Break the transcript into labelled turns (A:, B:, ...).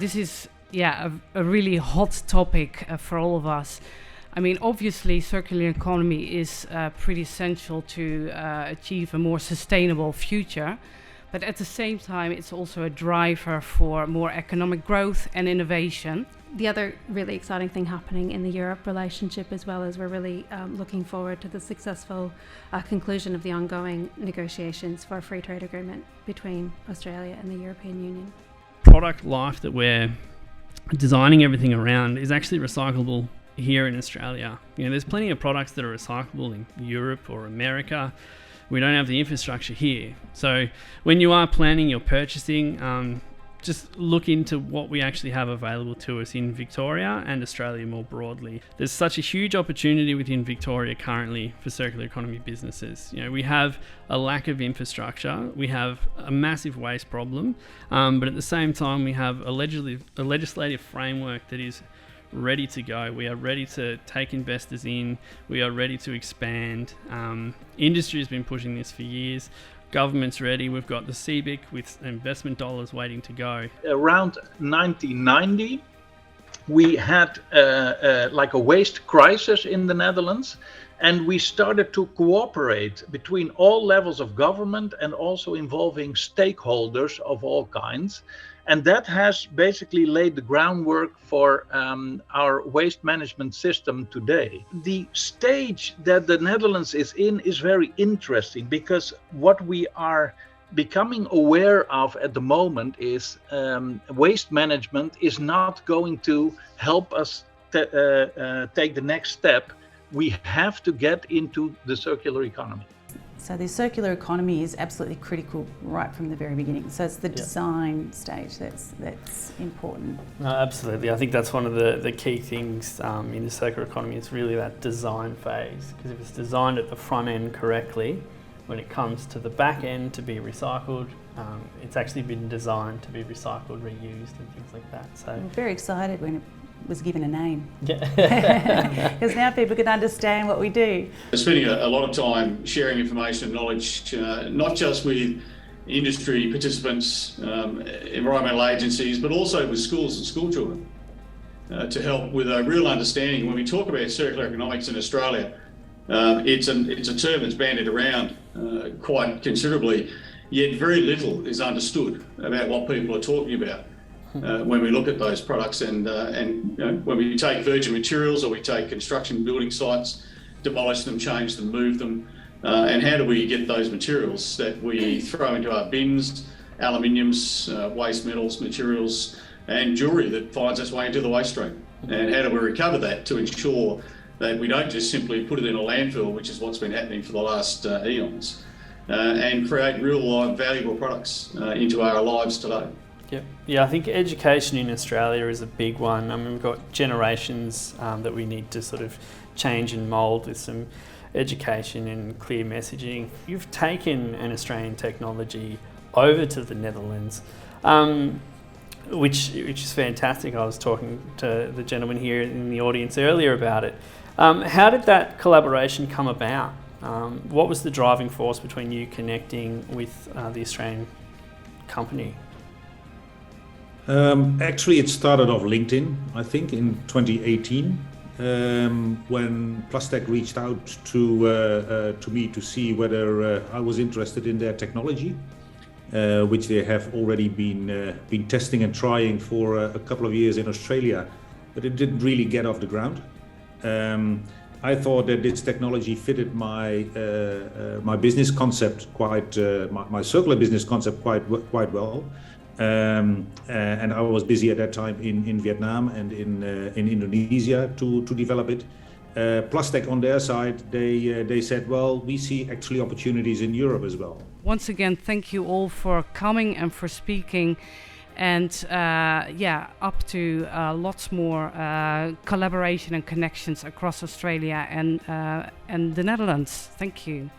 A: this is a really hot topic for all of us. I mean, obviously, circular economy is pretty essential to achieve a more sustainable future. But at the same time, it's also a driver for more economic growth and innovation.
B: The other really exciting thing happening in the Europe relationship as well is we're really looking forward to the successful conclusion of the ongoing negotiations for a free trade agreement between Australia and the European Union.
C: Product life that we're designing everything around is actually recyclable here in Australia. You know, there's plenty of products that are recyclable in Europe or America. We don't have the infrastructure here. So when you are planning your purchasing, just look into what we actually have available to us in Victoria and Australia more broadly. There's such a huge opportunity within Victoria currently for circular economy businesses. You know, we have a lack of infrastructure, we have a massive waste problem, but at the same time we have a legislative framework that is ready to go. We are ready to take investors in. We are ready to expand. Industry has been pushing this for years. Government's ready. We've got the CBIC with investment dollars waiting to go.
D: Around 1990, we had like a waste crisis in the Netherlands, and we started to cooperate between all levels of government and also involving stakeholders of all kinds. And that has basically laid the groundwork for our waste management system today. The stage that the Netherlands is in is very interesting because what we are becoming aware of at the moment is waste management is not going to help us take the next step. We have to get into the circular economy.
E: So the circular economy is absolutely critical right from the very beginning. So it's the design stage that's important.
C: No, absolutely. I think that's one of the key things in the circular economy is really that design phase. Because if it's designed at the front end correctly, when it comes to the back end to be recycled, it's actually been designed to be recycled, reused and things like that. So
E: I'm very excited when it was given a name.
C: Yeah.
E: Because now people can understand what we do.
F: We're spending a lot of time sharing information and knowledge, not just with industry participants, environmental agencies, but also with schools and school children to help with a real understanding. When we talk about circular economics in Australia, it's a term that's bandied around quite considerably, yet very little is understood about what people are talking about. When we look at those products and you know, when we take virgin materials or we take construction building sites, demolish them, change them, move them, and how do we get those materials that we throw into our bins, aluminiums, waste metals, materials and jewellery that finds its way into the waste stream, and how do we recover that to ensure that we don't just simply put it in a landfill, which is what's been happening for the last eons, and create real live valuable products into our lives today.
C: Yeah, I think education in Australia is a big one. I mean, we've got generations that we need to sort of change and mould with some education and clear messaging. You've taken an Australian technology over to the Netherlands, which is fantastic. I was talking to the gentleman here in the audience earlier about it. How did that collaboration come about? What was the driving force between you connecting with the Australian company?
G: Actually, it started off LinkedIn, I think, in 2018, when Plastek reached out to me to see whether I was interested in their technology, which they have already been testing and trying for a couple of years in Australia, but it didn't really get off the ground. I thought that this technology fitted my business concept my circular business concept quite well. And I was busy at that time in Vietnam and in Indonesia to develop it. Plastek on their side, they said, well, we see actually opportunities in Europe as well.
A: Once again, thank you all for coming and for speaking, and up to lots more collaboration and connections across Australia and the Netherlands. Thank you.